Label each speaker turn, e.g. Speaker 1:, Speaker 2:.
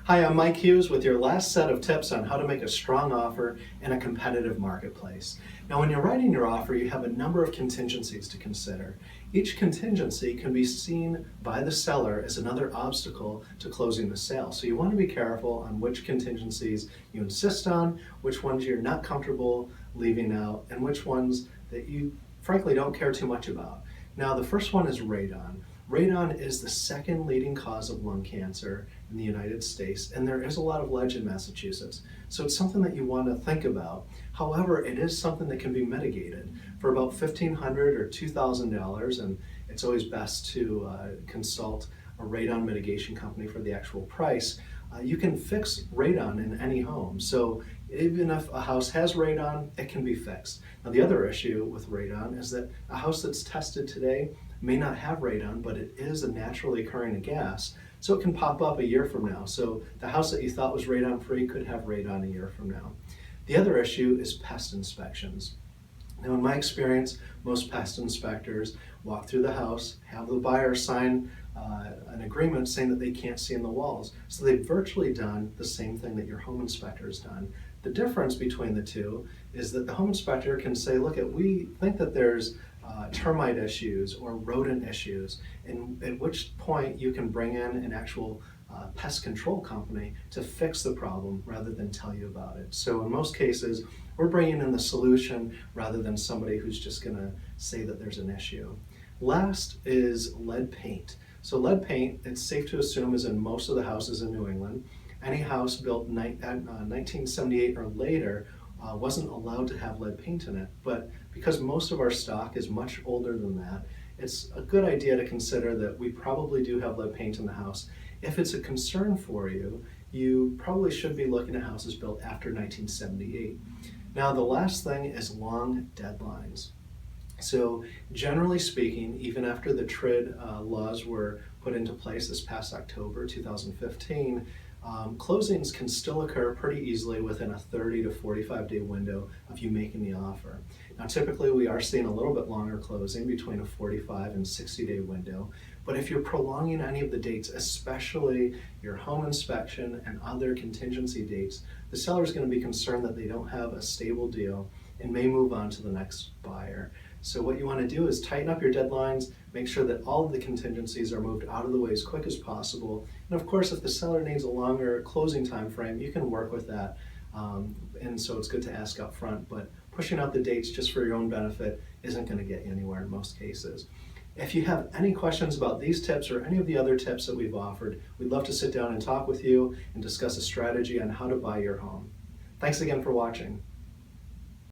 Speaker 1: Hi, I'm Mike Hughes with your last set of tips on how to make a strong offer in a competitive marketplace. Now, when you're writing your offer, you have a number of contingencies to consider. Each contingency can be seen by the seller as another obstacle to closing the sale. So you want to be careful on which contingencies you insist on, which ones you're not comfortable leaving out, and which ones that you frankly don't care too much about. Now, the first one is radon. Radon is the second leading cause of lung cancer in the United States, and there is a lot of lead in Massachusetts. So it's something that you want to think about. However, it is something that can be mitigated for about $1,500 or $2,000, and it's always best to consult a radon mitigation company for the actual price. You can fix radon in any home. So even if a house has radon, it can be fixed. Now, the other issue with radon is that a house that's tested today may not have radon, but it is a naturally occurring gas, so it can pop up a year from now. So the house that you thought was radon free could have radon a year from now. The other issue is pest inspections. Now, in my experience, most pest inspectors walk through the house, have the buyer sign an agreement saying that they can't see in the walls. So they've virtually done the same thing that your home inspector has done. The difference between the two is that the home inspector can say, look, we think that there's termite issues or rodent issues, and at which point you can bring in an actual pest control company to fix the problem rather than tell you about it. So in most cases, we're bringing in the solution rather than somebody who's just going to say that there's an issue. Last is lead paint. So lead paint, it's safe to assume, is in most of the houses in New England. Any house built 1978 or later wasn't allowed to have lead paint in it, but because most of our stock is much older than that, it's a good idea to consider that we probably do have lead paint in the house. If it's a concern for you, you probably should be looking at houses built after 1978. Now, the last thing is long deadlines. So generally speaking, even after the TRID laws were put into place this past October 2015, closings can still occur pretty easily within a 30 to 45 day window of you making the offer. Now, typically we are seeing a little bit longer closing, between a 45 and 60 day window, but if you're prolonging any of the dates, especially your home inspection and other contingency dates, the seller is going to be concerned that they don't have a stable deal and may move on to the next buyer. So what you want to do is tighten up your deadlines, make sure that all of the contingencies are moved out of the way as quick as possible. And of course, if the seller needs a longer closing time frame, you can work with that. And so it's good to ask up front, but pushing out the dates just for your own benefit isn't going to get you anywhere in most cases. If you have any questions about these tips or any of the other tips that we've offered, we'd love to sit down and talk with you and discuss a strategy on how to buy your home. Thanks again for watching.